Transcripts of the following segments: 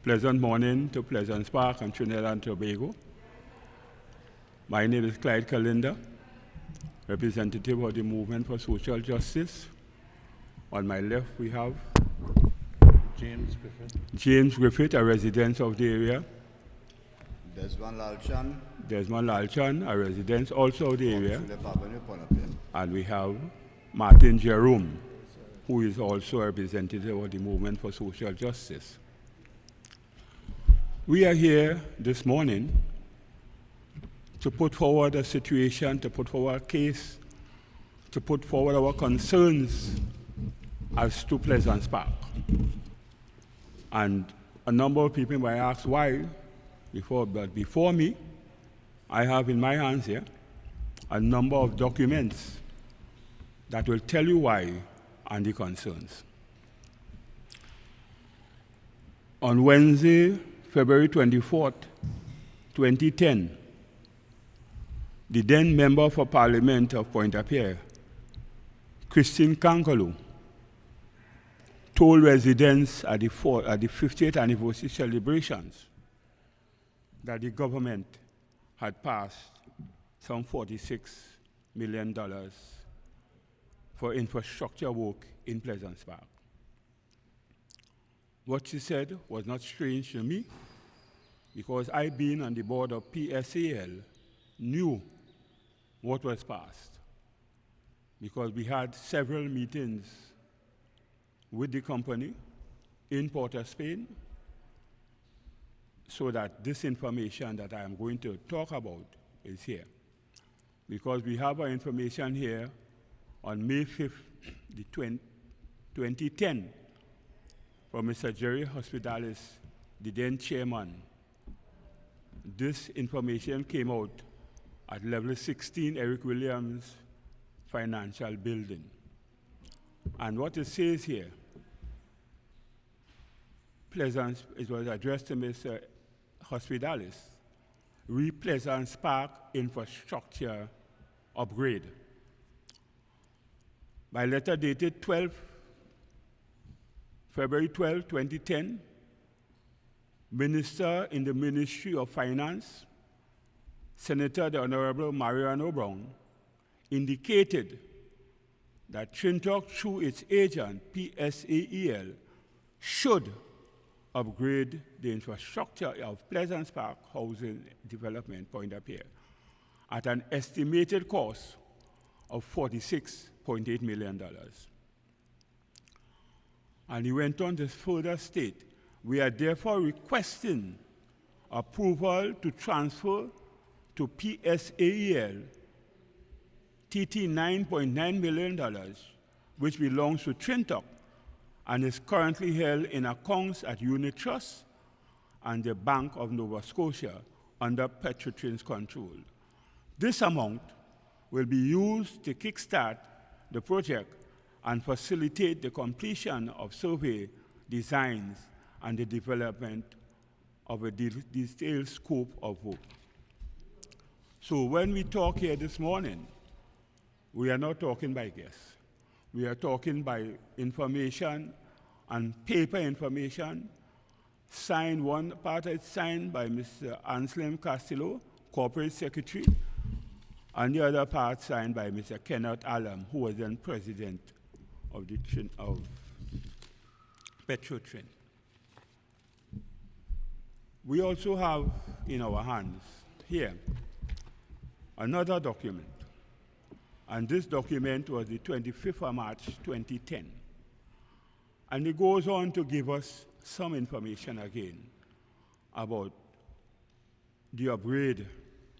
Pleasant morning to Plaisance Park and Trinidad and Tobago. My name is Clyde Kalinda, representative of the Movement for Social Justice. On my left, we have James Griffith, a resident of the area. Desmond Lalchan, a resident also of the area. And we have Martin Jerome, who is also a representative of the Movement for Social Justice. We are here this morning to put forward a situation, to put forward a case, to put forward our concerns as to Plaisance Park. And a number of people might ask why, but before me, I have in my hands here a number of documents that will tell you why and the concerns. On Wednesday, February 24th, 2010, the then Member for Parliament of Pointe-à-Pierre, Christine Kankalu, told residents at the 50th anniversary celebrations that the government had passed some $46 million for infrastructure work in Plaisance Park. What she said was not strange to me because I, being on the board of PSAL, knew what was passed because we had several meetings with the company in Port of Spain so that this information that I am going to talk about is here. Because we have our information here on May 5th, 2010, from Mr. Jerry Hospitalis, the then chairman. This information came out at level 16 Eric Williams Financial Building. And what it says here, Plaisance, it was addressed to Mr. Hospitalis, Plaisance Park infrastructure upgrade. By letter dated February 12, 2010, Minister in the Ministry of Finance, Senator the Honorable Mariano Brown, indicated that Trinidad, through its agent, PSAEL, should upgrade the infrastructure of Plaisance Park Housing Development, Pointe-à-Pierre, at an estimated cost of $46.8 million. And he went on to further state, we are therefore requesting approval to transfer to PSAEL TT $9.9 million, which belongs to Trinidad and is currently held in accounts at Unit Trust and the Bank of Nova Scotia under Petrotrin's control. This amount will be used to kickstart the project and facilitate the completion of survey designs and the development of a detailed scope of work. So when we talk here this morning, we are not talking by guess. We are talking by information and paper information. Signed, one part is signed by Mr. Anselm Castillo, Corporate Secretary, and the other part signed by Mr. Kenneth Allam, who was then president of Petrotrin. We also have in our hands here another document. And this document was the 25th of March, 2010. And it goes on to give us some information again about the upgrade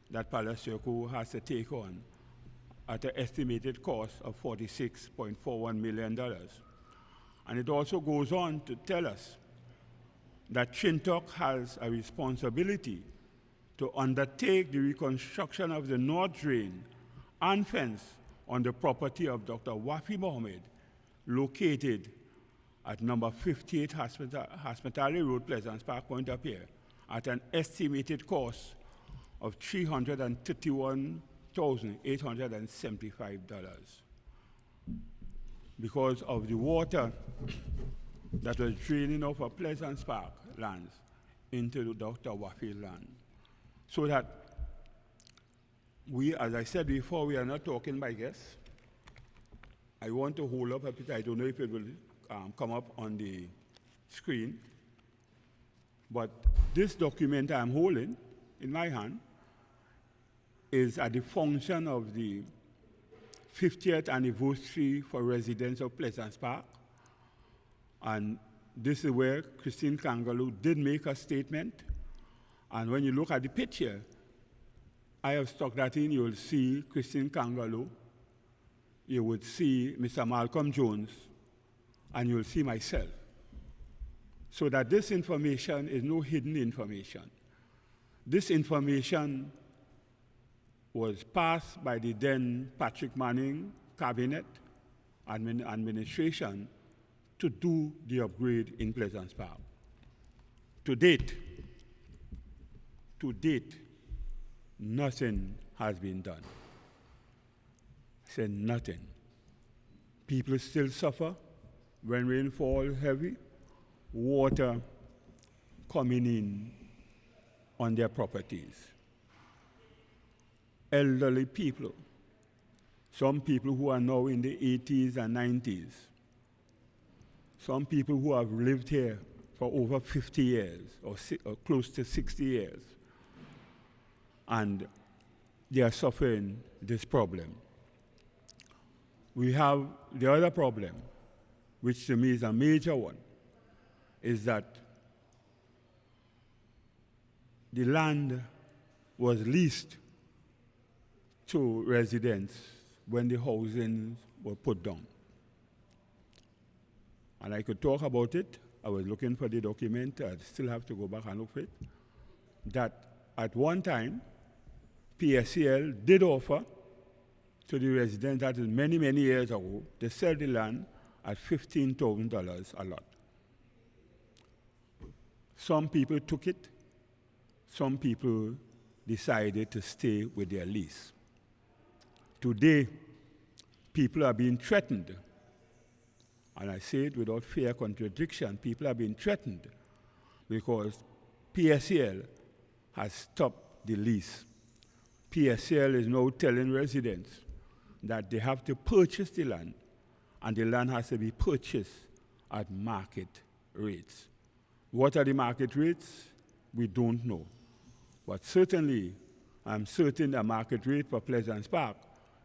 that Palacio has to take on at an estimated cost of $46.41 million. And it also goes on to tell us that Trinidad has a responsibility to undertake the reconstruction of the North Drain and fence on the property of Dr. Wafi Mohammed, located at number 58 Hospitality Road, Plaisance Park, Pointe-à-Pierre, at an estimated cost of $331,875. Because of the water that was draining off of Plaisance Park lands into the Dr. Warfield land. So that we, as I said before, we are not talking by guess. I want to hold up a bit. I don't know if it will come up on the screen. But this document I'm holding in my hand is at the function of the 50th anniversary for residents of Plaisance Park. And this is where Christine Kangaloo did make a statement. And when you look at the picture, I have stuck that in. You will see Christine Kangaloo, you would see Mr. Malcolm Jones, and you will see myself. So that this information is no hidden information. This information was passed by the then Patrick Manning cabinet administration to do the upgrade in Plaisance Park. To date, nothing has been done. I said nothing. People still suffer when rain falls heavy, water coming in on their properties. Elderly people, some people who are now in the 80s and 90s, some people who have lived here for over 50 years or close to 60 years, and they are suffering this problem. We have the other problem, which to me is a major one, is that the land was leased to residents when the housing were put down. And I could talk about it. I was looking for the document. I still have to go back and look for it. That at one time, PSCL did offer to the residents, that is many, many years ago, they sell the land at $15,000 a lot. Some people took it. Some people decided to stay with their lease. Today, people are being threatened, and I say it without fear contradiction, people are being threatened because PSCL has stopped the lease. PSCL is now telling residents that they have to purchase the land, and the land has to be purchased at market rates. What are the market rates? We don't know. But certainly, I'm certain the market rate for Plaisance Park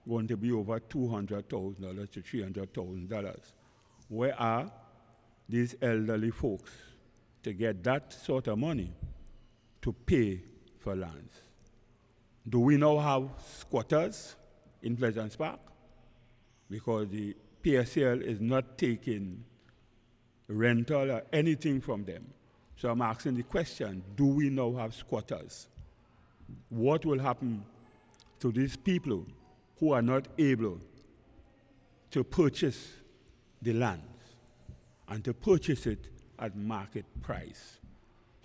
going to be over $200,000 to $300,000. Where are these elderly folks to get that sort of money to pay for lands? Do we now have squatters in Plaisance Park? Because the PSCL is not taking rental or anything from them. So I'm asking the question, do we now have squatters? What will happen to these people who are not able to purchase the lands and to purchase it at market price?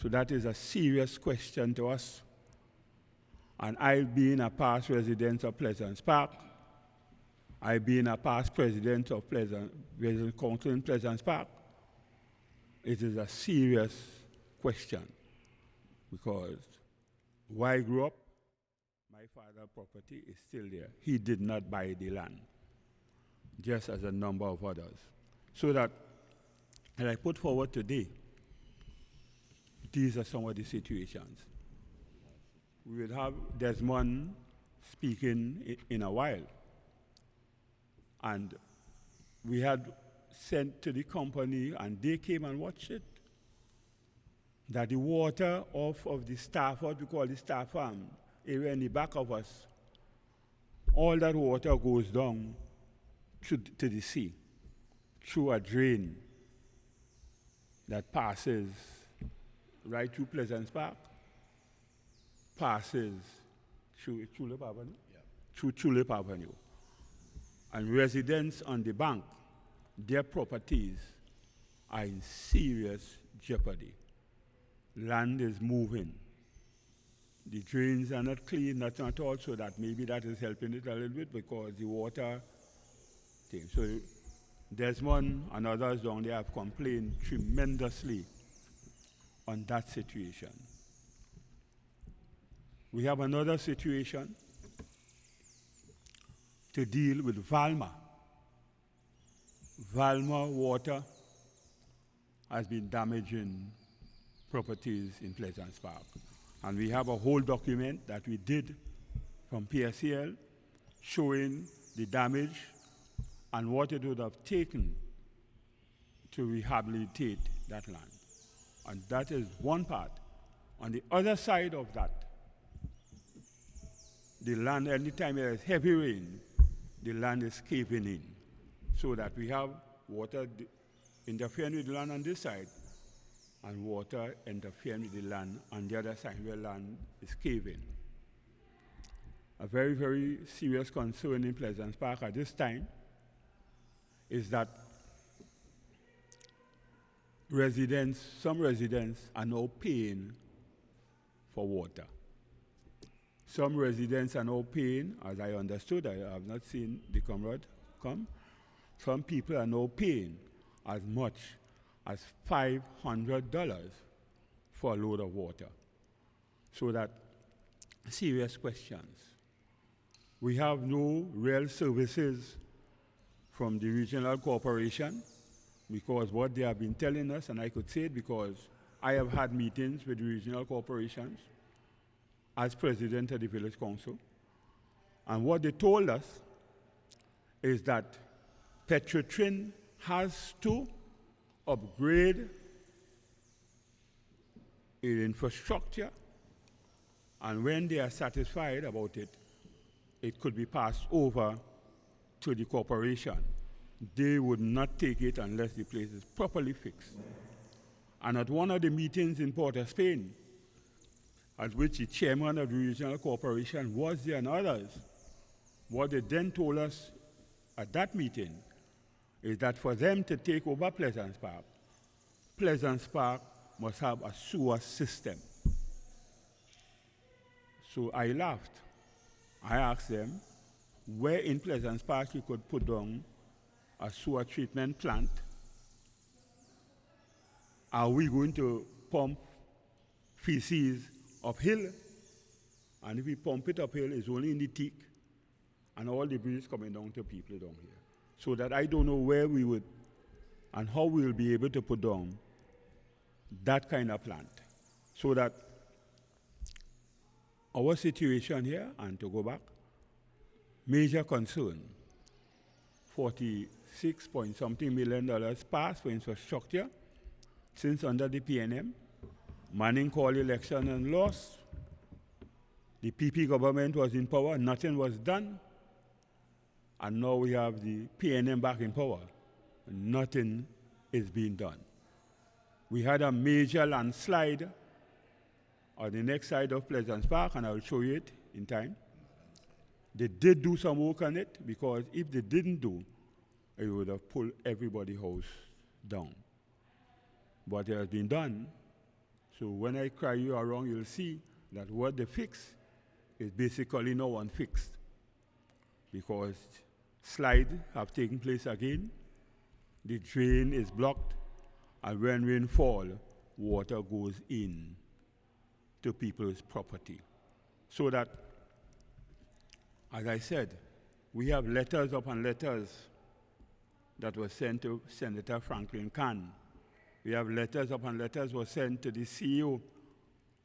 So that is a serious question to us. And I've been a past resident of Plaisance Park. I've been a past president of Resident Council in Plaisance Park. It is a serious question because where I grew up, my father's property is still there. He did not buy the land, just as a number of others. So that, as I put forward today, these are some of the situations. We will have Desmond speaking in a while. And we had sent to the company, and they came and watched it, that the water off of the staff, what we call the staff farm, area in the back of us, all that water goes down to the sea through a drain that passes right through Plaisance Park, passes through Tulip Avenue, through Tulip Avenue. And residents on the bank, their properties are in serious jeopardy. Land is moving. The drains are not clean, nothing at all, so that maybe that is helping it a little bit because the water thing. So Desmond and others down there have complained tremendously on that situation. We have another situation to deal with Valma. Valma water has been damaging properties in Plaisance Park. And we have a whole document that we did from PSCL showing the damage and what it would have taken to rehabilitate that land. And that is one part. On the other side of that, the land, anytime there is heavy rain, the land is caving in. So that we have water interfering with the land on this side and water interfering with the land on the other side where land is caving. A very, very serious concern in Plaisance Park at this time is that some residents are now paying for water. Some residents are now paying, as I understood, I have not seen the comrade come, some people are now paying as much as $500 for a load of water. So that, serious questions. We have no real services from the regional corporation because what they have been telling us, and I could say it because I have had meetings with the regional corporations as president of the village council, and what they told us is that Petrotrin has to upgrade its infrastructure, and when they are satisfied about it, it could be passed over to the corporation. They would not take it unless the place is properly fixed. And at one of the meetings in Port of Spain, at which the chairman of the regional corporation was there and others, what they then told us at that meeting is that for them to take over Plaisance Park must have a sewer system. So I laughed. I asked them where in Plaisance Park you could put down a sewer treatment plant. Are we going to pump feces uphill? And if we pump it uphill, it's only in the teak, and all the breeze coming down to people down here. So that I don't know where we would and how we will be able to put down that kind of plant. So that our situation here, and to go back, major concern, $46-point-something million passed for infrastructure since under the PNM. Manning called election and lost. The PP government was in power, nothing was done. And now we have the PNM back in power, nothing is being done. We had a major landslide on the next side of Plaisance Park, and I'll show you it in time. They did do some work on it, because if they didn't do, it would have pulled everybody's house down. But it has been done. So when I cry you are wrong, you'll see that what they fix is basically no one fixed, because slide have taken place again, the drain is blocked, and when rain fall, water goes in to people's property. So that, as I said, we have letters upon letters that were sent to Senator Franklin Kahn. We have letters upon letters were sent to the CEO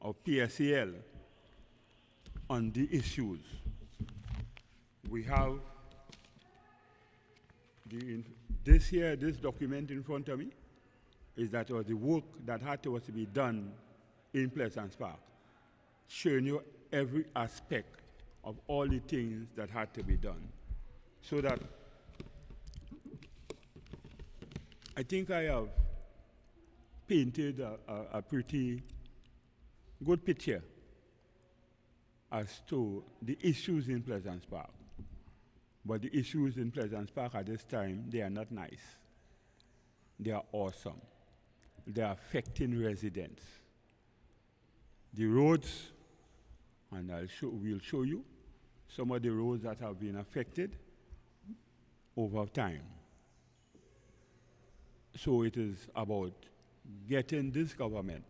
of PSCL on the issues. We have this document in front of me is that was the work that had to be done in Plaisance Park, showing you every aspect of all the things that had to be done. So that I think I have painted a pretty good picture as to the issues in Plaisance Park. But the issues in Plaisance Park at this time, they are not nice. They are awesome. They are affecting residents. The roads, and we'll show you some of the roads that have been affected over time. So it is about getting this government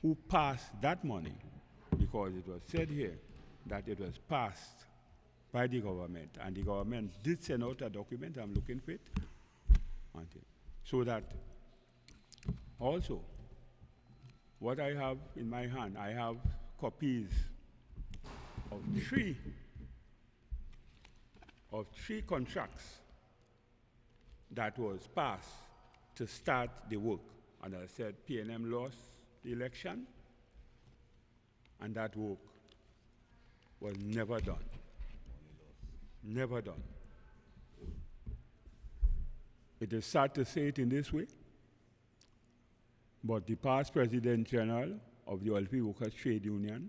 who passed that money, because it was said here that it was passed by the government, and the government did send out a document, I'm looking for it, so that also what I have in my hand, I have copies of three contracts that was passed to start the work. And I said PNM lost the election, and that work was never done. Never done. It is sad to say it in this way, but the past President General of the Oilfield Workers Trade Union,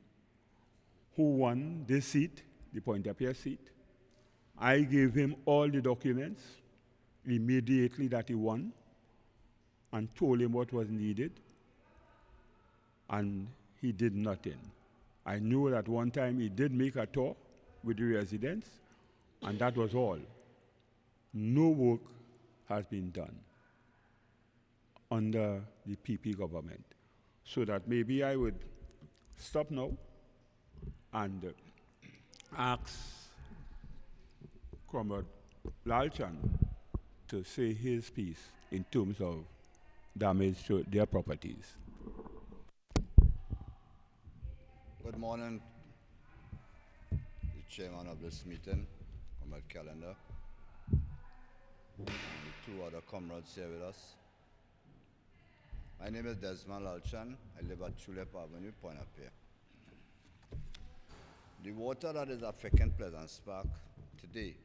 who won this seat, the Pointe-a-Pierre seat, I gave him all the documents immediately that he won and told him what was needed, and he did nothing. I knew that one time he did make a tour with the residents, and that was all. No work has been done under the PP government. So that maybe I would stop now and ask Comrade Lalchan to say his piece in terms of damage to their properties. Good morning, the chairman of this meeting, Comrade Calendar, and the two other comrades here with us. My name is Desmond Lalchan. I live at Tulip Avenue, Pointe-a-Pierre. The water that is affecting Plaisance Park today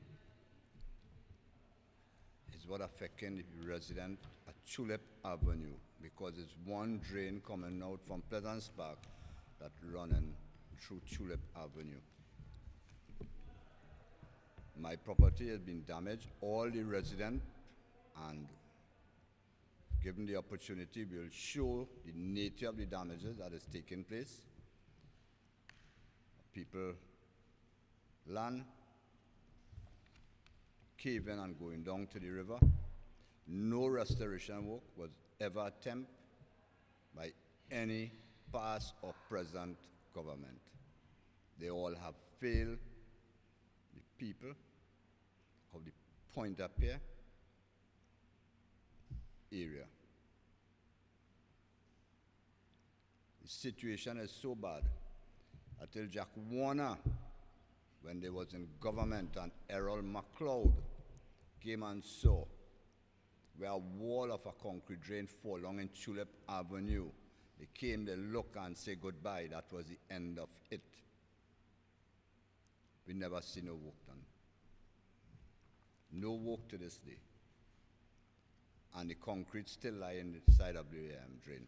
is what affecting the resident at Tulip Avenue, because it's one drain coming out from Plaisance Park that running through Tulip Avenue. My property has been damaged. All the residents, and given the opportunity, we will show the nature of the damages that is taking place. People, land, caving and going down to the river. No restoration work was ever attempted by any past or present government. They all have failed the people of the Pointe-a-Pierre area. The situation is so bad until Jack Warner, when they was in government, and Errol MacLeod came and saw where a wall of a concrete drain fall along in Tulip Avenue. They came, they look and say goodbye. That was the end of it. We never see no work done. No work to this day. And the concrete still lie in the side of the drain.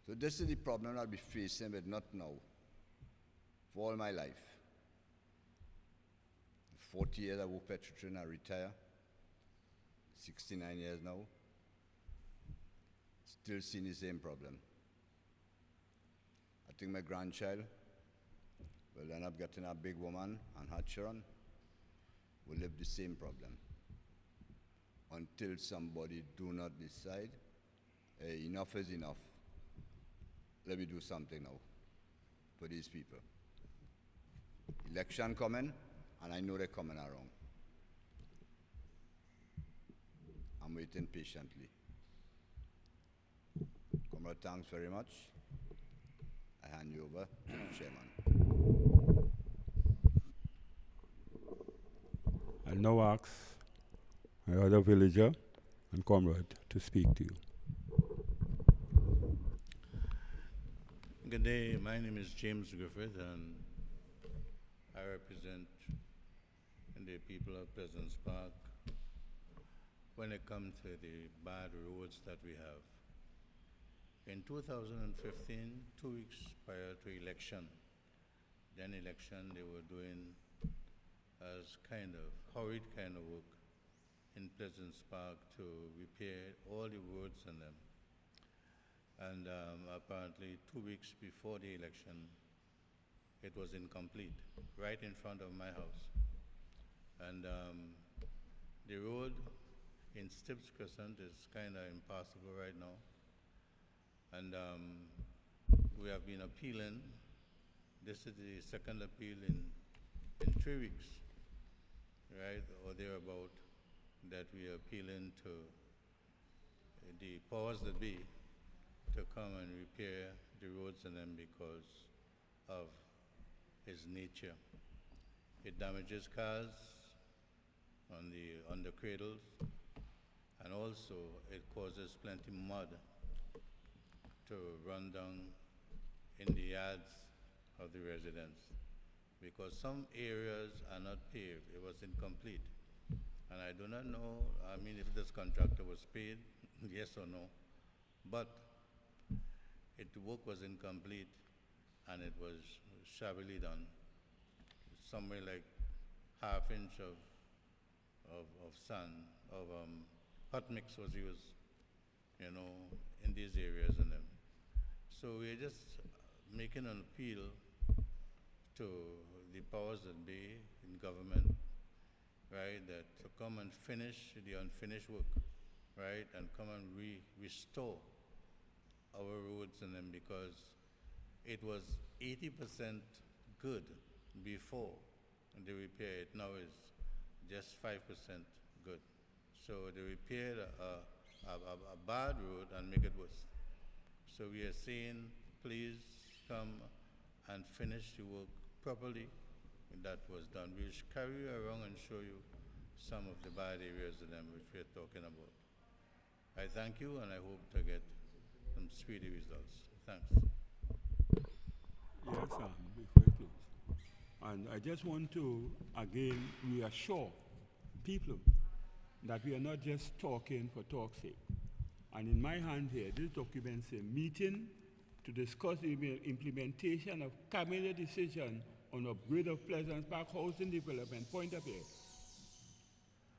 So this is the problem I'll be facing with, not now, for all my life. 40 years I work Petrotrin, I retire. 69 years now. Still seeing the same problem. I think my grandchild will end up getting a big woman, and her children will live the same problem. Until somebody do not decide, hey, enough is enough. Let me do something now for these people. Election coming, and I know they're coming around. I'm waiting patiently. Comrade, thanks very much. I hand you over to the chairman. I'll now ask my other villager and comrade to speak to you. Good day, my name is James Griffith, and I represent the people of Plaisance Park when it comes to the bad roads that we have. In 2015, 2 weeks prior to election, they were doing as kind of hurried kind of work in Plaisance Park to repair all the roads in them. And apparently 2 weeks before the election, it was incomplete, right in front of my house. And the road in Stibbs Crescent is kind of impassable right now. And we have been appealing. This is the second appeal in 3 weeks, right, or thereabout, that we are appealing to the powers that be to come and repair the roads in them because of its nature. It damages cars on the cradles, and also it causes plenty mud to run down in the yards of the residents, because some areas are not paved. It was incomplete. And I do not know, I mean, if this contractor was paid, yes or no, but the work was incomplete and it was shabbily done. Somewhere like half-inch of sand, hot mix was used, you know, in these areas and them. So we're just making an appeal to the powers that be in government, right, that to come and finish the unfinished work, right, and come and restore our roads in them, because it was 80% good before they repaired it. Now it's just 5% good. So they repaired a bad road and make it worse. So we are saying, please come and finish the work properly that was done. We'll carry you around and show you some of the bad areas of them which we're talking about. I thank you, and I hope to get some speedy results. Thanks. Yes, before you close. And I just want to, again, reassure people that we are not just talking for talk's sake. And in my hand here, this document says meeting to discuss the implementation of cabinet decision on upgrade of Plaisance Park housing development, point of view,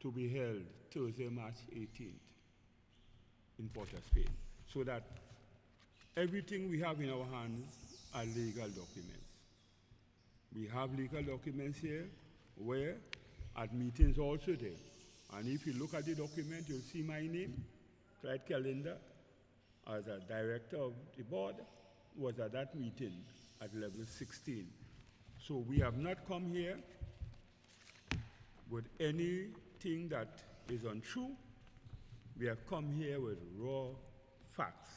to be held Thursday, March 18th in Port of Spain, so that everything we have in our hands are legal documents. We have legal documents here where at meetings also there. And if you look at the document, you'll see my name, Clyde Calendar, as a director of the board, was at that meeting at level 16. So we have not come here with anything that is untrue. We have come here with raw facts.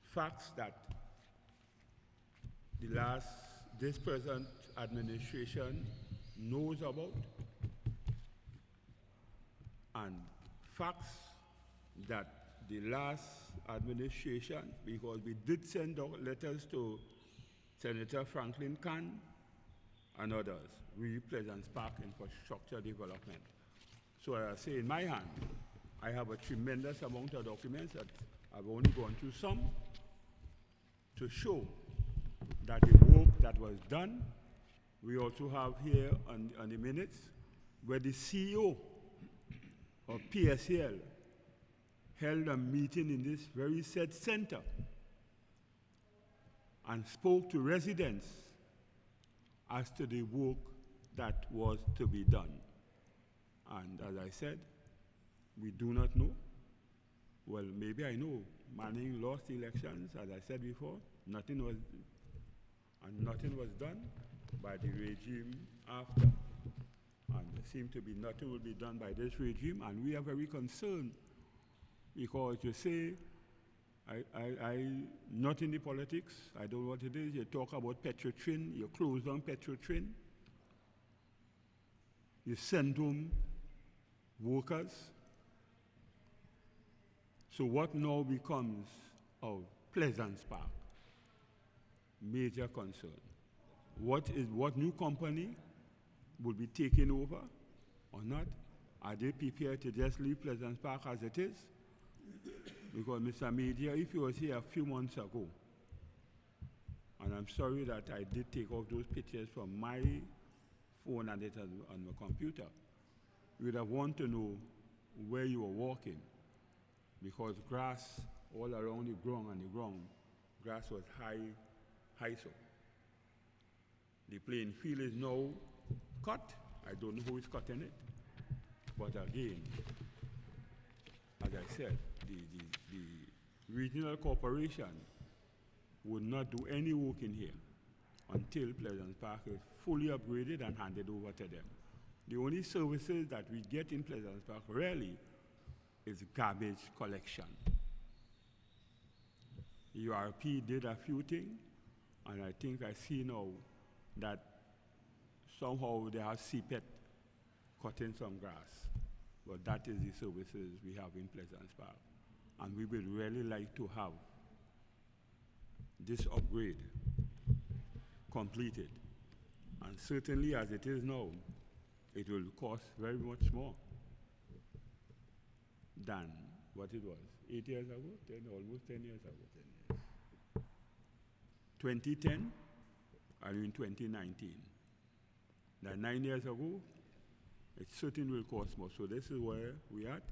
Facts that this present administration knows about, and facts that the last administration, because we did send out letters to Senator Franklin Kahn and others, Plaisance Park infrastructure development. So as I say, in my hand, I have a tremendous amount of documents that I've only gone through some to show that the work that was done. We also have here on the minutes where the CEO of PSL held a meeting in this very said center and spoke to residents as to the work that was to be done. And as I said, we do not know. Well, maybe I know. Manning lost elections, as I said before. Nothing was done by the regime after. And there seems to be nothing will be done by this regime, and we are very concerned because you say, I not in the politics, I don't know what it is, you talk about Petrotrin, you close down Petrotrin, you send home workers. So what now becomes of Plaisance Park? Major concern. What new company will be taking over or not? Are they prepared to just leave Plaisance Park as it is? Because Mr. Media, if you was here a few months ago, and I'm sorry that I did take off those pictures from my phone and it on my computer, you would have wanted to know where you were walking, because grass all around the ground, grass was high so. The playing field is now cut. I don't know who is cutting it. But again, as I said, regional corporation would not do any work in here until Plaisance Park is fully upgraded and handed over to them. The only services that we get in Plaisance Park really is garbage collection. URP did a few things, and I think I see now that somehow they have CPET cutting some grass. But that is the services we have in Plaisance Park. And we would really like to have this upgrade completed. And certainly as it is now, it will cost very much more than what it was 8 years ago, almost 10 years ago. 2010, I mean 2019. That 9 years ago, it certainly will cost more. So this is where we are at,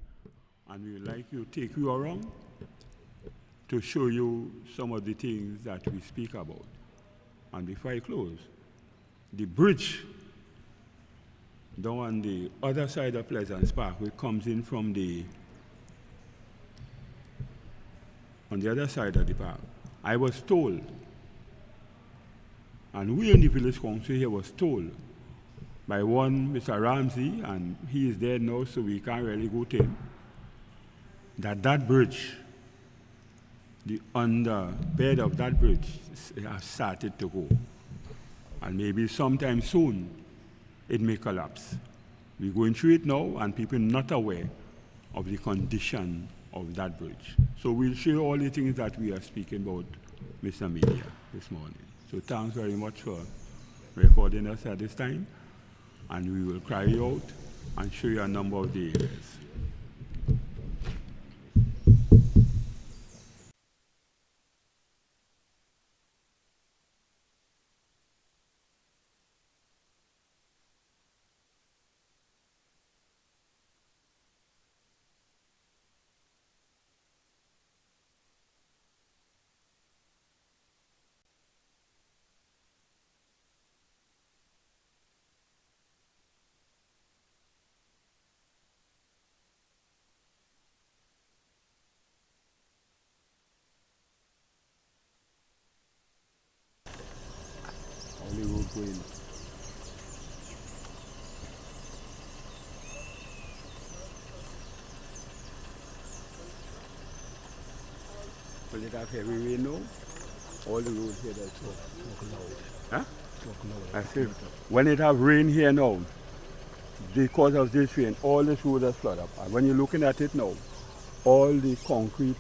and we would like to take you around to show you some of the things that we speak about. And before I close, the bridge down on the other side of Plaisance Park, which comes in from on the other side of the park, I was told, and we in the village council here was told by one Mr. Ramsey, and he is there now, so we can't really go to him, that bridge, the underbed of that bridge has started to go. And maybe sometime soon, it may collapse. We're going through it now, and people are not aware of the condition of that bridge. So we'll share all the things that we are speaking about, Mr. Media, this morning. So thanks very much for recording us at this time, and we will carry out and show you a number of the areas. Only road going. Will it have heavy rain now? All the roads here that's huh? I said, when it have rain here now, because of this rain, all this road has flooded up. And when you're looking at it now, all the concrete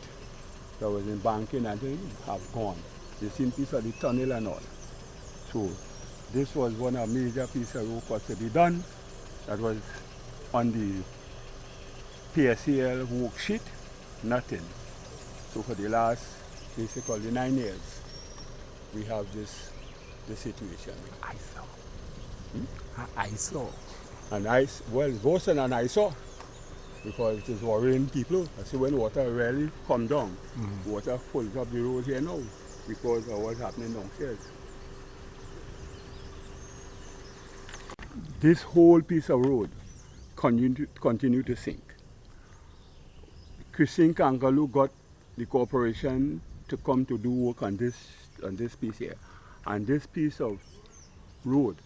that was in banking and things have gone. You see piece of the tunnel and all. So this was one of major piece of work was to be done. That was on the PSCL worksheet, nothing. So for the last, basically 9 years, we have this situation. I saw. And ice, well, it's worse than an eyesore because it is worrying people. I see when water really come down, water fills up the road here now because of what's happening downstairs. This whole piece of road continue to sink. Christine Kangaloo got the corporation to come to do work on this piece here. And this piece of road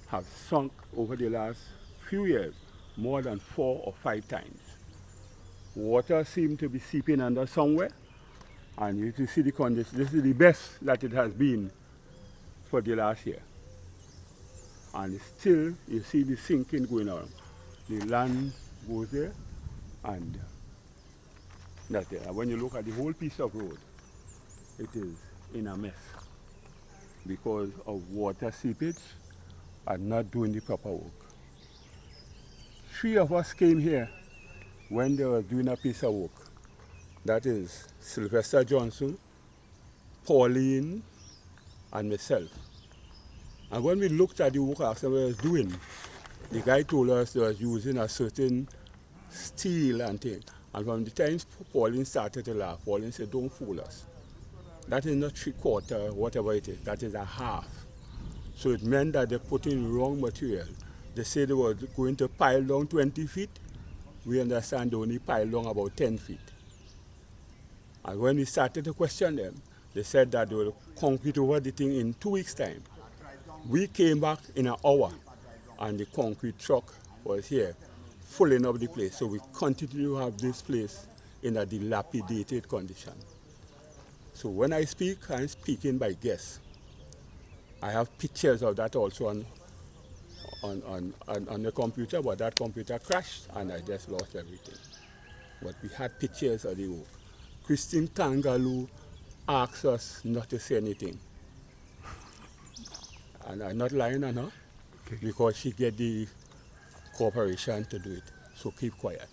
have sunk over the last few years more than 4 or 5 times. Water seems to be seeping under somewhere, and you can see the condition. This is the best that it has been for the last year. And still, you see the sinking going on. The land goes there, and that's there. And when you look at the whole piece of road, it is in a mess because of water seepage and not doing the proper work. 3 of us came here when they were doing a piece of work. That is Sylvester Johnson, Pauline, and myself. And when we looked at the work after we was doing, the guy told us they was using a certain steel and thing. And from the time Pauline started to laugh, Pauline said, "Don't fool us. That is not 3/4, whatever it is. That is a half." So it meant that they put in wrong material. They said they were going to pile down 20 feet. We understand they only pile down about 10 feet. And when we started to question them, they said that they will concrete over the thing in 2 weeks' time. We came back in an hour, and the concrete truck was here, filling up the place. So we continue to have this place in a dilapidated condition. So when I speak, I'm speaking by guess. I have pictures of that also on the computer, but that computer crashed and I just lost everything. But we had pictures of the work. Christine Kangaloo asked us not to say anything. And I'm not lying on her, because she get the corporation to do it. So keep quiet.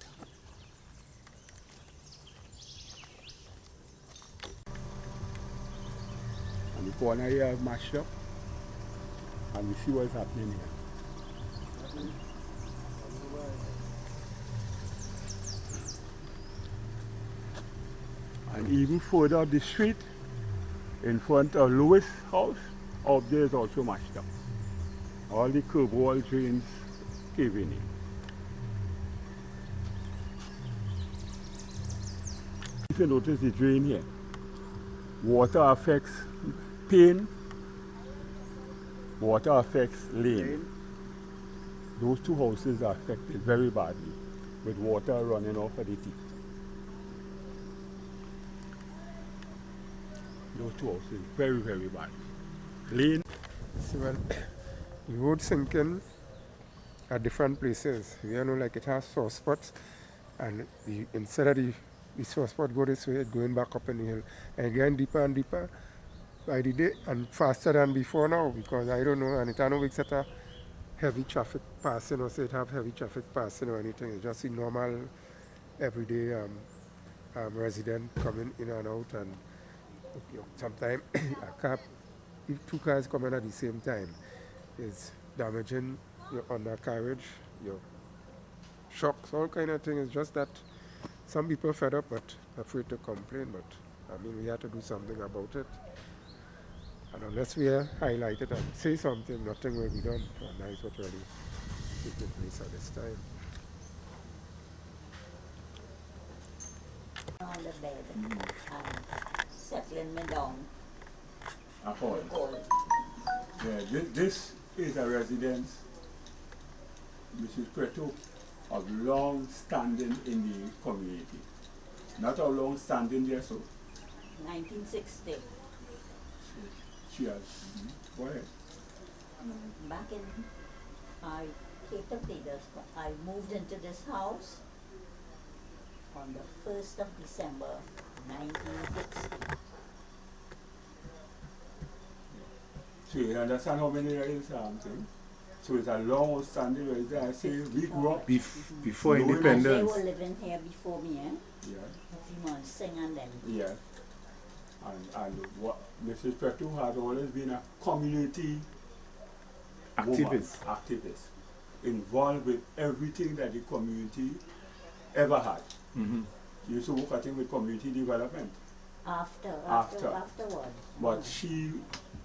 And the corner here mashed up, and we see what's happening here. And even further up the street, in front of Lewis' house, up there is also mashed up. All the curb wall drains caving in. If you notice the drain here, water affects Payne, water affects Lane. Those two houses are affected very badly with water running off of the tip. Those two houses very, very bad. Lane. See, well, the road sinking at different places. You know, like it has sore spots, and instead of the sore spot go this way, it's going back up in the hill and getting deeper and deeper by the day, and faster than before now, because I don't know, and it no weeks at a heavy traffic passing, or say it have heavy traffic passing or anything. It's just a normal everyday resident coming in and out, and sometimes a car, if two cars coming at the same time, is damaging your undercarriage, your shocks, all kind of things. It's just that some people are fed up but afraid to complain, but I mean, we have to do something about it. And unless we highlight it and say something, nothing will be done. And that is what really taking place at this time. On the bed and settling me down. Cold. Yeah, this is a residence, Mrs. Preto, of long standing in the community. Not how long standing there, so 1960. she has. Go ahead. Back in Cape of Leaders, I moved into this house on the 1st of December, 1960. So you understand how many there is something? So it's a long standing residence. I say we grew up Before knowing- independence. And they were living here before me, Yeah. a few months, Sing and them. Yeah. And what Mrs. Preto had always been a community woman, activist, involved with everything that the community ever had. She used to work, I think, with community development. Afterward. But she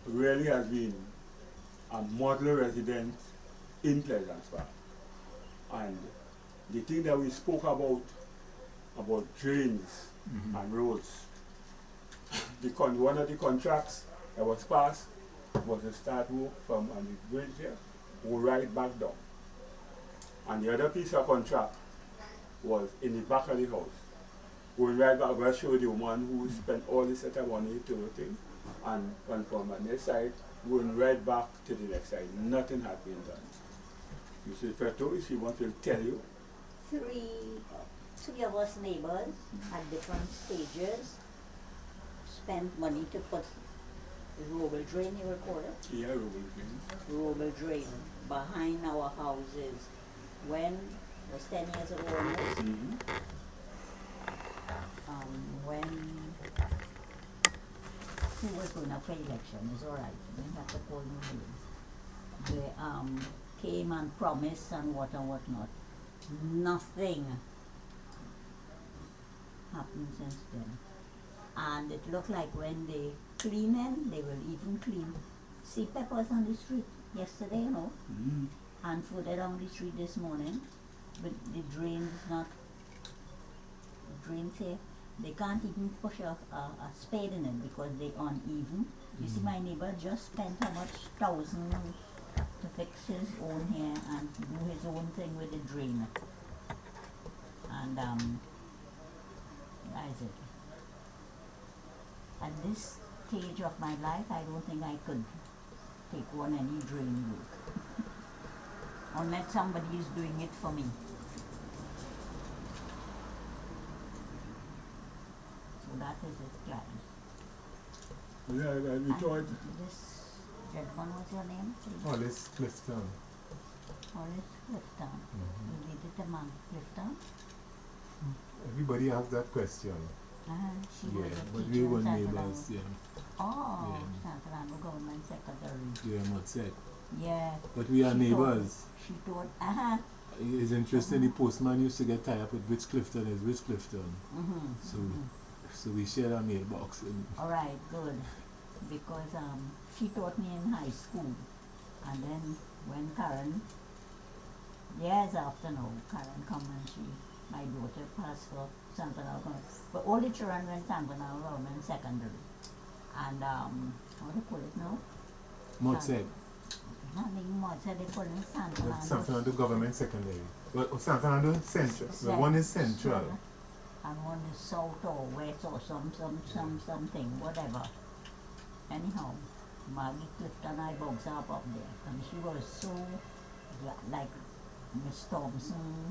really has been a model resident in Plaisance Park. And the thing that we spoke about drains and roads, one of the contracts that was passed was to start work from on the bridge here, go right back down. And the other piece of contract was in the back of the house. Going right back, we'll show the woman who spent all this set of money to the thing, and from the next side, going right back to the next side. Nothing had been done. Mrs. Preto, if she wants to tell you. Three of us neighbors at different stages spent money to put rubble drain, you will call it? Yeah, Rubble drain behind our houses. When it was 10 years ago almost. When who was going up for election, it's alright, we don't have to call no names. They came and promised and what not. Nothing happened since then. And it looked like when they clean them, they will even clean sea peppers on the street yesterday, you know, and further down the street this morning. But the drains here they can't even push a spade in it because they uneven. You see, my neighbor just spent how much thousand to fix his own hair and do his own thing with the drain. And that is it. At this stage of my life, I don't think I could take on any drain work unless somebody is doing it for me. So that is it, Gladys. Yeah, we thought, This gentleman, what's your name? Hollis, Clifton. Hollis Clifton. Related to Mount Clifton. Everybody has that question. She Yeah, was a but teacher we were in San neighbors, Fernando. yeah. Oh, Yeah. San Fernando Government Secretary. Yeah, much said. Yeah. But we are She neighbors. She told, It's interesting, the postman used to get tied up with which Clifton is which Clifton. So we share a mailbox. All right, good. Because she taught me in high school. And then when Karen, years after now, Karen come and my daughter passed for San Fernando Government. But all the children went San Fernando Government Secondary. And how do you call it now? Much said. Nothing more, so they call it San Fernando. San Fernando Government Secondary. Well, San Fernando Central. Well, one is Central. And one is south or west or something, whatever. Anyhow, Maggie Clifton, I box up there. And she was so, like Miss Thompson,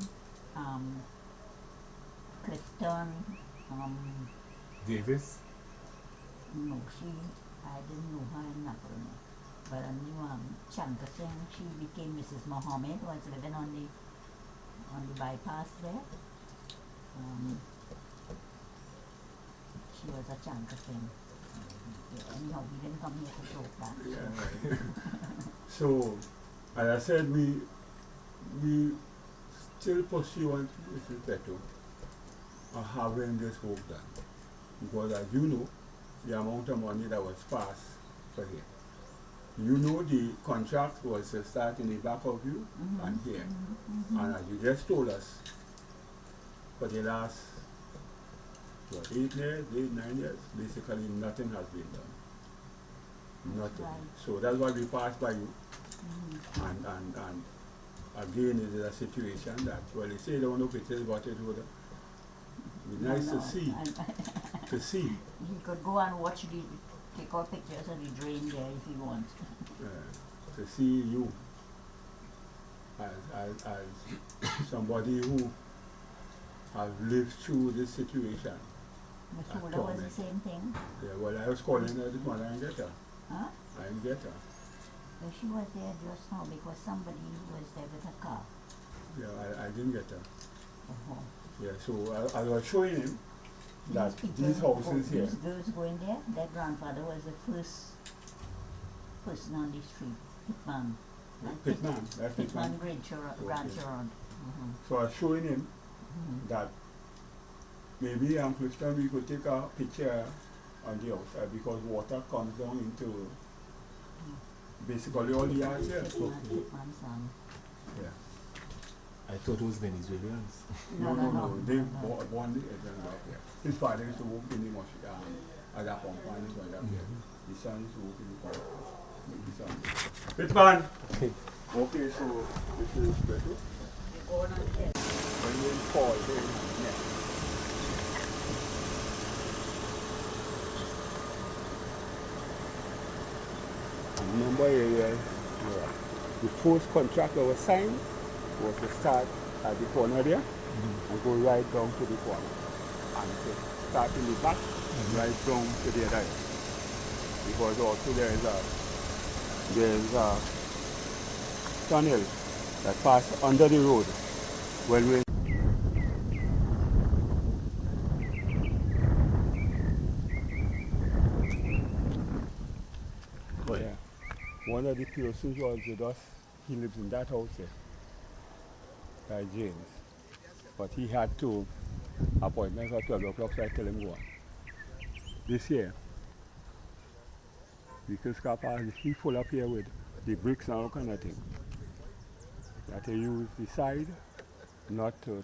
Clifton, Davis. no, I didn't know her in Napoli. But I knew Chanka she became Mrs. Mohammed, was living on the bypass there. She was a Chanka Singh. Anyhow, we didn't come here to talk that. yeah. So, as I said, we still pursuant Mrs. Petto are having this work done. Because as you know, the amount of money that was passed for here. You know the contract was to start in the back of you and here. And as you just told us, for the last 8 years, 9 years, basically nothing has been done. Nothing. Right. So that's why we passed by you. And again, it is a situation that, well, they say they want to pictures, but it would be nice to see. To see. He could go and watch take out pictures of the drain there if he wants. To see you as somebody who has lived through this situation. Matilda was the same thing. Yeah, well, I was calling her this morning, I didn't get her. Huh? I didn't get her. Well, she was there just now because somebody was there with a car. Yeah, I didn't get her. Uh-huh. Yeah, so I was showing him that people these houses here. These girls going there, their grandfather was the first person on the street, Pitman. Pitman, that's Pitman Pitman. grandchildren. So I was showing him that maybe Clifton we could take a picture on the outside because water comes down into basically all the yards here. Pitman's son. Yeah. I thought it was Venezuelans. No. They born back here. His father used to work in the at that company going up here. His son used to work in the company. Pitman! Okay, so this is better. When you call, remember the first contract that was signed was to start at the corner there and go right down to the corner. And to start in the back and right down to the other end. Because also there is a tunnel that passes under the road when we one of the persons was with us, he lives in that house here, James. But he had to appointment at 12 o'clock, so I tell him go on. This year, because Kappa, he full up here with the bricks and all kind of thing. That he use the side, not to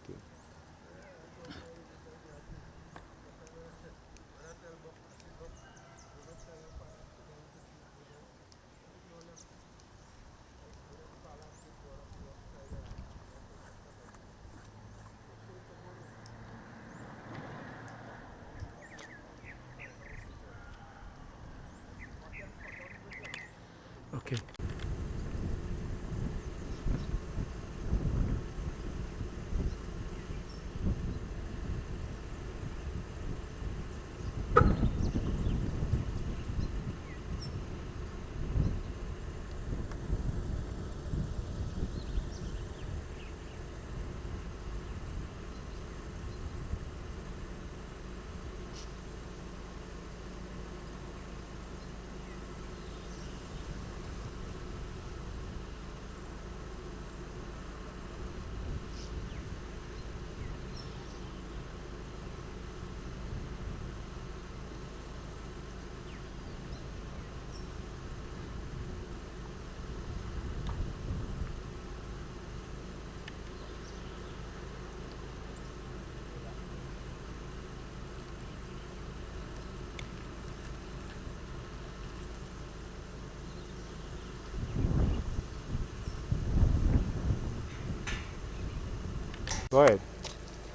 Go ahead.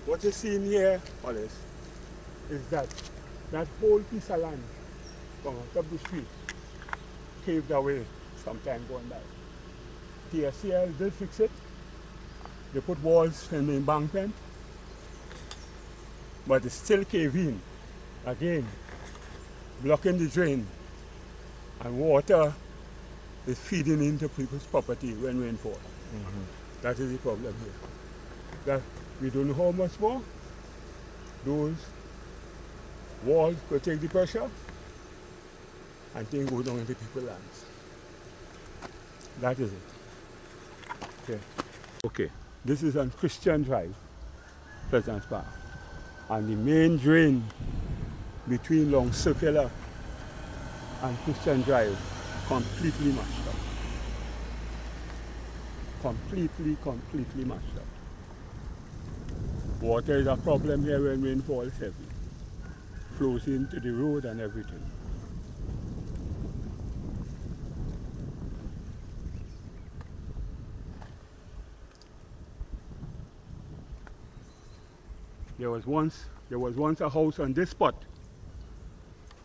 What you see in here, Hollis, is that whole piece of land from up the street caved away some time going by. TSCL did fix it. They put walls in the embankment, but it's still caving again, blocking the drain, and water is feeding into people's property when rain falls. That is the problem here. That we don't know how much more those walls could take the pressure and things go down into people's lands. That is it. Okay. Okay. This is on Christian Drive, Plaisance Park. And the main drain between Long Circular and Christian Drive completely mashed up. Completely mashed up. Water is a problem here when rainfall is heavy. Flows into the road and everything. There was once a house on this spot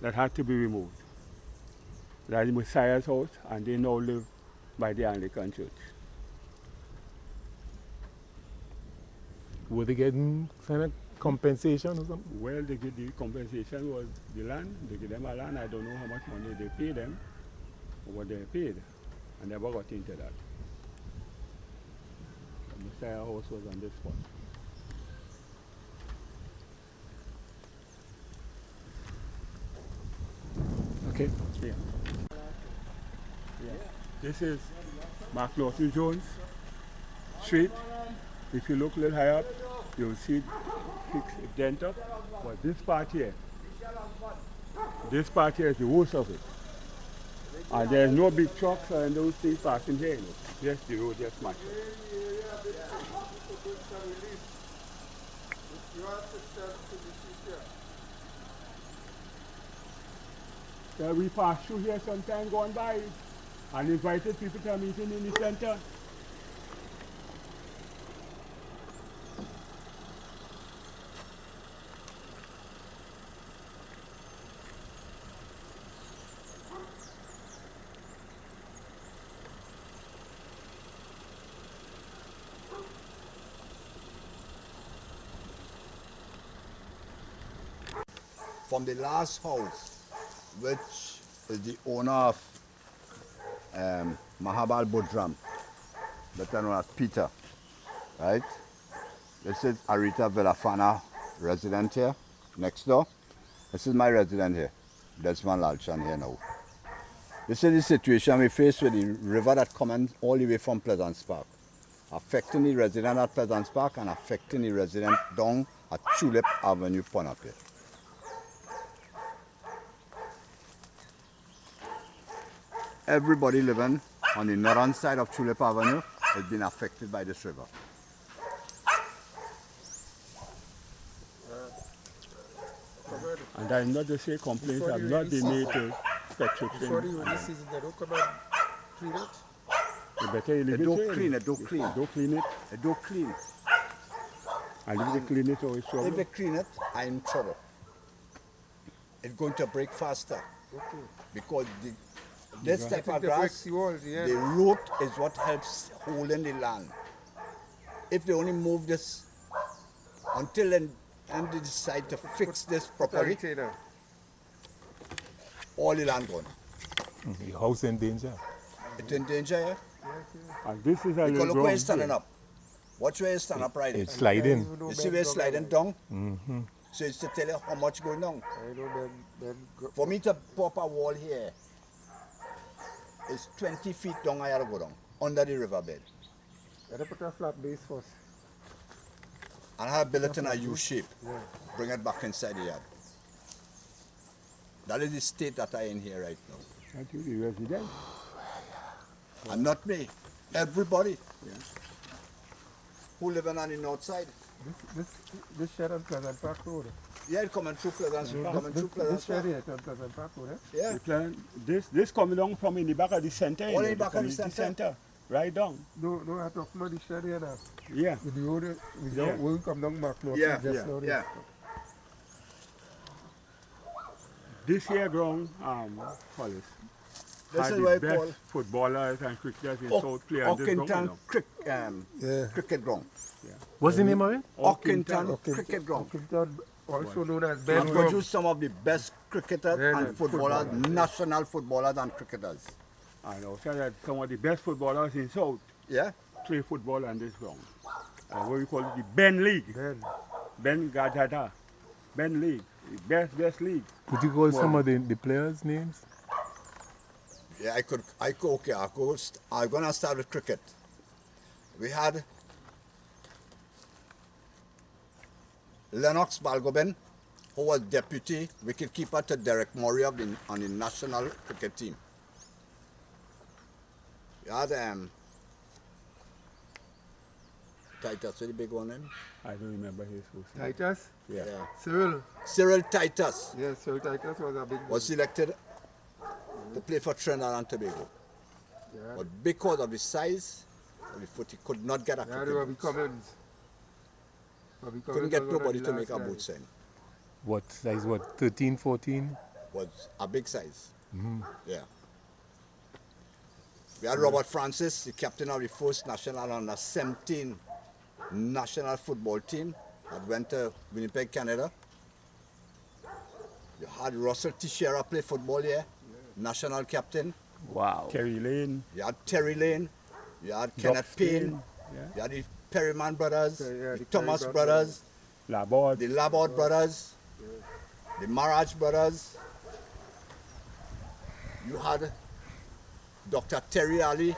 that had to be removed. That is Messiah's house, and they now live by the Anglican Church. Were they getting kind of compensation or something? Well, the compensation was the land. They gave them a land. I don't know how much money they paid them or what they paid. I never got into that. The Messiah house was on this spot. Okay. Yeah. This is McLaughlin Jones Street. If you look a little higher up, you'll see it fixed dent up. But this part here is the worst of it. And there's no big trucks and those things passing here. Just the road just smashed up. So we passed through here sometime gone by and invited people to a meeting in the center. From the last house, which is the owner of Mahabal Budram, better known as Peter, right? This is Arita Villafana resident here, next door. This is my resident here, Desmond Lalchan here now. This is the situation we face with the river that comes all the way from Plaisance Park, affecting the resident at Plaisance Park and affecting the resident down at Tulip Avenue, Ponapir. Everybody living on the northern side of Tulip Avenue has been affected by this river. And I'm not to say complaints have not been made to Spectrum. Before the rainy season, they don't come and clean it. You better leave They it don't here. clean it, don't clean. Don't clean it. They don't clean it. And if they clean it, always If trouble. they clean it, I'm in trouble. It's going to break faster Okay. because this type of They break grass, the walls, yeah. the root is what helps holding the land. If they only move this until then and they decide to fix this properly, Retainer. all the land gone. The house in danger. It's in danger here. And this is a Because little look where ground it's standing here. up. Watch where it's standing up right It's here. sliding. You see where it's sliding down? So it's to tell you how much going down. I know then For me to pop a wall here, it's 20 feet down I have to go down, under the riverbed. I put a flat base first. And I have built it in a U shape. Bring it back inside the yard. That is the state that I in here right now. That is the resident. And not me. Everybody. Who living on the north side. This shed on Pleasant Park Road. Yeah, it coming through Plaisance. Coming through This Plaisance. shed here on Pleasant Park Road, eh? Yeah. The plan, this coming down from in the back of the center. All in you know, the back of the community center. right down. No, I talk about the shed here now. Yeah. With the road, we Yeah. don't, we come down Mark North, Yeah, just yeah, now there. yeah. This here ground, Hollis, This had is the what I best call footballers and cricketers in South play on this ground, you Ockington know. Yeah. cricket ground. What's the name of it? Ockington cricket ground. Ockington, also known as We Ben produce some of the best cricketers Yeah, and yeah, footballers, footballers. national footballers and cricketers. And also that some of the best footballers in South Yeah? play football on this ground. What we call it the Ben League. Ben. Ben Gadada. Ben League. The best league. Could you call some of the players' names? Yeah, okay, I'm gonna start with cricket. We had Lennox Balgobin, who was deputy wicketkeeper to Derek Murray on the national cricket team. We had Titus, what's the big one name? I don't remember his first name. Titus, Yeah. Cyril. Cyril Titus Yes, Cyril Titus was a big was selected to play for Trinidad and Tobago. Yeah, But because of his size of the foot, he could not get a yeah, they cricket were boots. becoming. Couldn't get nobody to make a boot sign. What size? What? 13, 14? Was a big size. Yeah. We had Robert Francis, the captain of the first national under 17 national football team that went to Winnipeg, Canada. You had Russell Teixeira play football here, national captain. Wow. Terry Lane. You had Terry Lane. You had Kenneth Payne. Yeah. You had the Perryman brothers, Yeah, the the Thomas Perry brothers, Laborde. the Laborde brothers, the Maraj brothers. You had Dr. Terry Ali,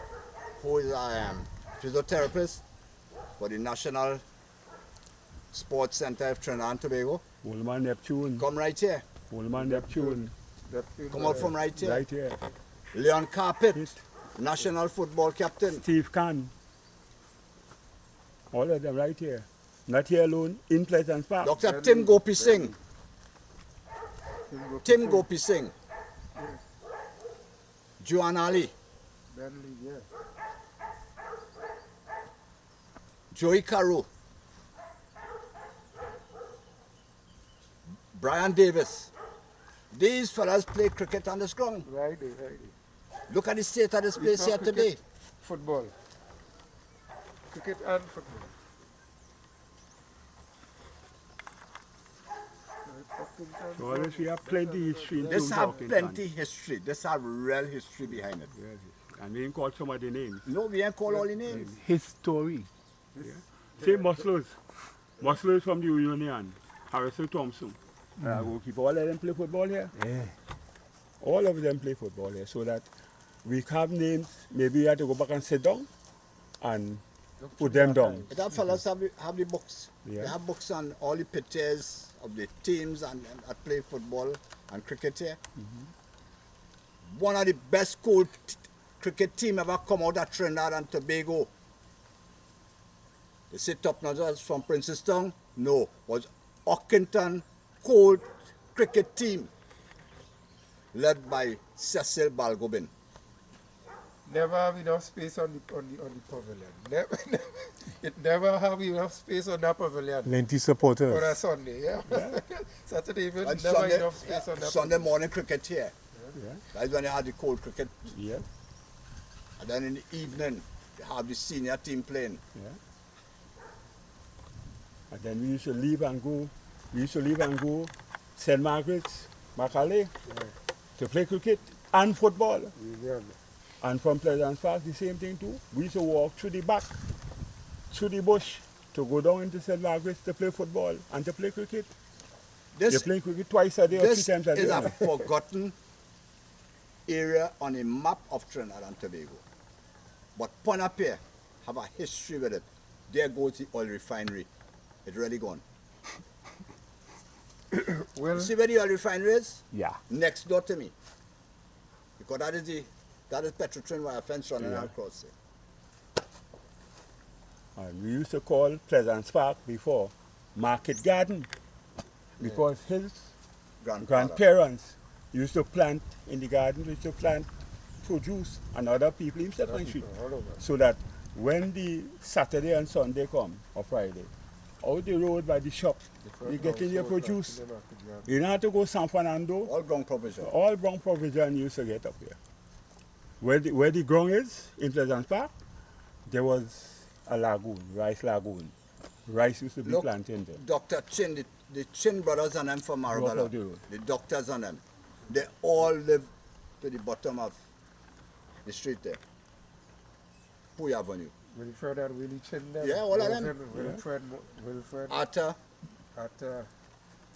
who is a physiotherapist for the National Sports Center of Trinidad and Tobago. Woolman Neptune. Come right here. Woolman Neptune. Come out from right here. Right here. Leon Carpet, national football captain. Steve Kahn. All of them right here. Not here alone, in Plaisance Park. Dr. Tim Gopi Singh. Tim Gopi Singh. Joan Ali. Bentley, yeah. Joey Carew. Brian Davis. These fellas play cricket on this ground. Right. Look at the state of this place here today. Football. Cricket and football. So always we have plenty history in This terms have of plenty history. This have real history behind it. Yes. And we ain't called some of the names. No, we ain't call all the names. History. Say Muscles. Muscles from the Union. Harrison Thompson. Goalkeeper. All of them play football here. Yeah. All of them play football here. So that we have names, maybe we have to go back and sit down and put them down. That fellas have the books. Yeah. They have books on all the pictures of the teams and that play football and cricket here. One of the best cricket team ever come out of Trinidad and Tobago. They sit top notches from Princestown? No, was Ockington Cold cricket team led by Cecil Balgobin. Never have enough space on the pavilion. It never have enough space on that pavilion. Plenty On supporters. a Sunday, yeah. Saturday evening, And never enough space on that Sunday morning cricket here. Yeah. That's when they had the cold cricket. Yeah. And then in the evening, they have the senior team playing. Yeah. And then we used to leave and go. We used to leave and go St. Margaret's, Macaulay, to play cricket and football. pavilion. And from Plaisance Park, the same thing too. We used to walk through the back, through the bush, to go down into St. Margaret's to play football and to play cricket. They This, play cricket twice a day or 3 this times a is day. a forgotten area on a map of Trinidad and Tobago. But Ponape have a history with it. There goes the oil refinery. It's really gone. Well, You see where the oil refinery is? Yeah. Next door to me. Because that is Petrotrin wire fence running across there. And we used to call Plaisance Park before Market Garden because his Grandfather. grandparents used to plant in the garden. We used to plant produce and other people himself on the street. All over. So that when the Saturday and Sunday come, or Friday, out the road by the shop, you get in your produce. You don't have to go San Fernando. All ground provision. All ground provision used to get up here. Where the ground is, in Plaisance Park, there was a lagoon, rice lagoon. Rice used to be Look, planted there. Dr. Chin, the Chin brothers and them from Walk Marabella, out the road. the doctors and them, they all live to the bottom of the street there. Puy Avenue. Wilfred and Willie Chin them. Yeah, all of them. Wilfred, Arthur, Arthur.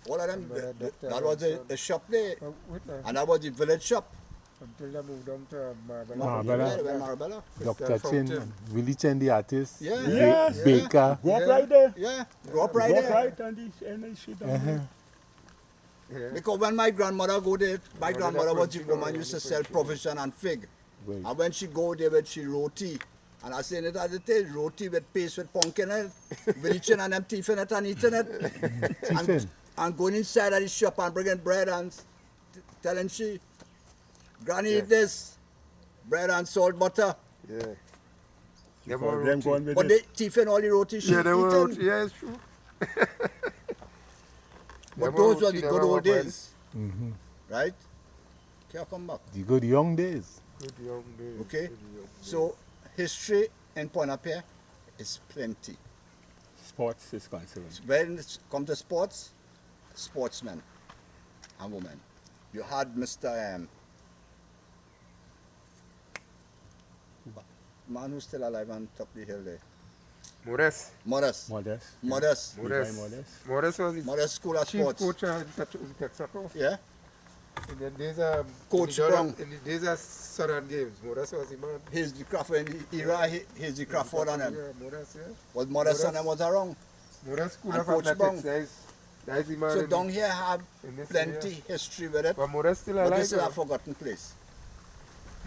all of them. Remember Dr. That was a shop there. Wait now. And that was the village shop. Until they moved on to Marbella. Marbella. Yeah, they were Marabella. Dr. Chin, Fountain. Willie Chen the artist, Yeah. Yes. Baker. Go up Yeah. right there. Yeah, go up right Go up there. right and the street down there. Yeah. Because when my grandmother go there, my Oh, grandmother that was the Frenchie woman girl, used to the sell Frenchie provision and fig. Right. And when she go there with she roti, and I saying it as it is, roti with paste with pumpkin in it, bleaching and them teeth in it and eating it. and going inside of the shop and bringing bread and telling she, Granny eat this, bread and salt butter. Yeah. Them For all them roti. going with But it. they teeth in all the roti she Yeah, they were eating. roti. Yeah, it's true. But Them those all were the roti, good them all old bread. days, right? Can't come back. The good young days. Good young days. Okay. Good young days. So history in Pointe-à-Pierre is plenty. Sports is concerned. When it comes to sports, sportsmen and women. You had Mr. Man who's still alive on top of the hill there. Morris. Modest. Modest. Modest. Levi Modest. Modest. Morris was the Modest School of chief Sports. coach in Texaco. Yeah. In the days Coach in the, Brown. in the days of Southern Games, Morris was the man. He's the Crawford in the era, he's the Crawford on them. Yeah, Morris, yeah. Was Modest and them was around. Morris School And of Coach Athletics. Brown. That is the man. So in- down here have in this plenty area. history with it. But Morris still But alive. this is a now. forgotten place.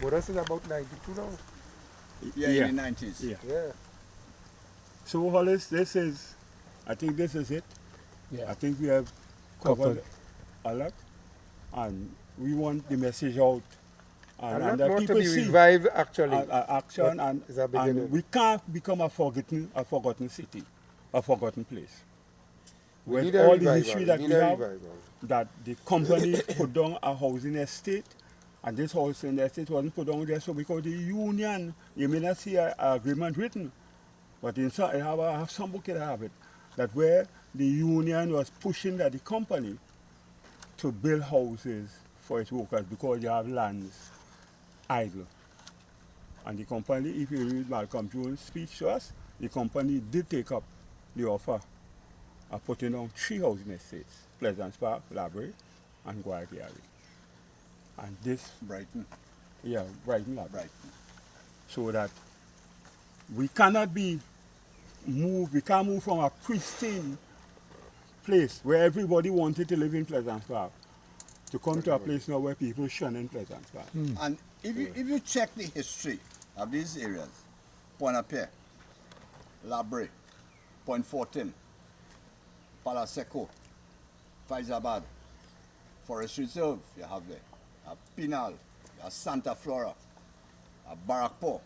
Morris is about 92 now. Yeah, Yeah. in the 90s. Yeah. Yeah. So Hollis, I think this is it. Yeah. I think we have covered a lot, and we want the message out, A and lot that more to people be see revived actually. action, But it's a beginning. and we can't become a forgotten city, a forgotten place. We With need a all the revival. history that We we need a have, revival. that the company put down a housing estate, and this housing estate wasn't put down there so because the union, you may not see an agreement written, but in some, I have some book that have it, that where the union was pushing that the company to build houses for its workers because you have lands idle. And the company, if you read Malcolm Jones' speech to us, the company did take up the offer of putting on 3 housing estates, Plaisance Park, Library, and Guayaki. And this, Brighton. yeah, Brighton Library. Brighton. So that we cannot we can't move from a pristine place where everybody wanted to live in Plaisance Park to come to a place now where people shun in Plaisance Park. And if you check the history of these areas, Pointe-à-Pierre, Labre, Point 14, Palaseco, Faizabad, Forest Reserve, you have there. You have Pinal, you have Santa Flora, you have Barakpo,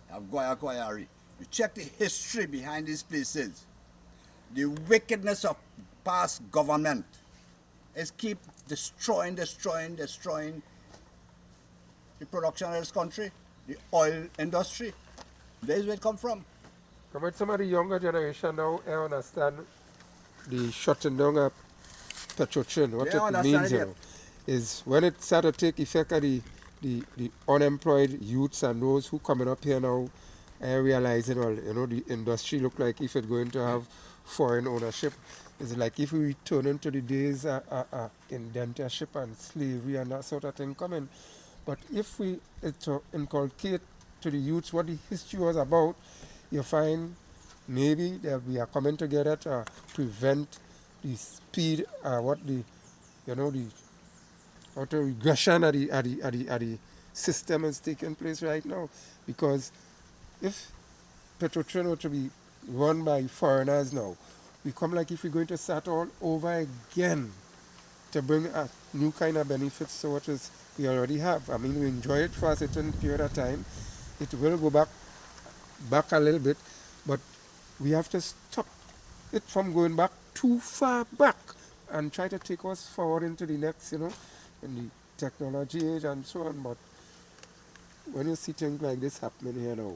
you have Guayaquayari. You check the history behind these places. The wickedness of past government is keep destroying the production of this country, the oil industry. There's where it come from. Come with some of the younger generation now, I understand the shutting down of Petrotrin. What Yeah, I it understand means it, you know, is when it started to take effect of the unemployed youths and those who coming up here now realizing, well, you know, the industry look like if it's going to have foreign ownership, it's like if we return into the days indentureship and slavery and that sort of thing coming. But if we to inculcate to the youths what the history was about, you find maybe that we are coming together to prevent the speed, the regression of the system is taking place right now. Because if Petrotrin were to be run by foreigners now, we come like if we're going to start all over again to bring a new kind of benefits to what is we already have. I mean, we enjoy it for a certain period of time. It will go back a little bit, but we have to stop it from going back too far back and try to take us forward into the next, in the technology age and so on. But when you see things like this happening here now,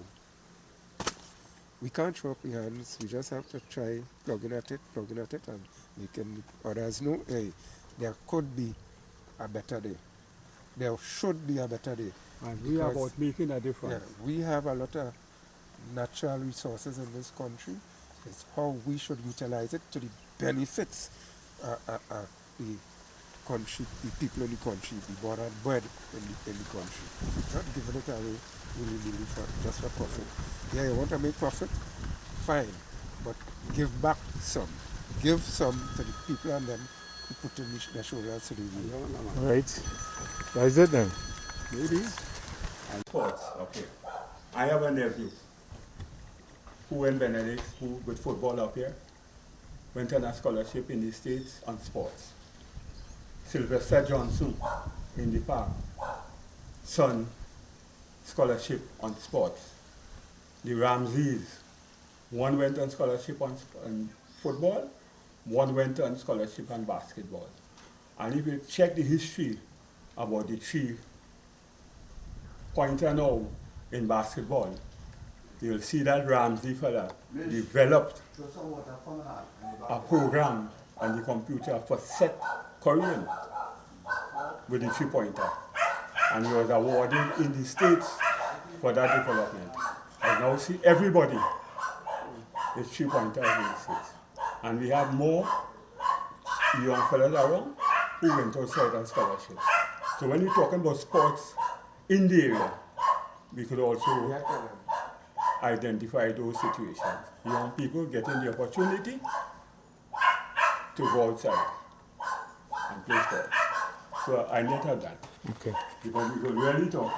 we can't throw up our hands. We just have to try plugging at it, and making others know, hey, there could be a better day. There should be a better day. And we are Because, about making a difference. yeah, we have a lot of natural resources in this country. It's how we should utilize it to the benefits the country, the people in the country, the born and bred in the country. Not giving it away really just for profit. Yeah, you want to make profit? Fine. But give back some. Give some to the people and then you put in their shoulders to the wheel. All right. That's it then. Maybe. And sports, okay. I have a nephew who in Benedict, who with football up here, went on a scholarship in the States on sports. Sylvester Johnson in the park, son, scholarship on sports. The Ramseys, one went on scholarship on football, one went on scholarship on basketball. And if you check the history about the 3-pointer now in basketball, you'll see that Ramsey fella developed a program on the computer for Seth Curry with the 3-pointer. And he was awarded in the States for that development. I now see everybody is 3-pointers in the States. And we have more young fellas around who went outside on scholarships. So when you're talking about sports in the area, we could also identify those situations. Young people getting the opportunity to go outside and play sports. So I need that. Okay. Because we could really talk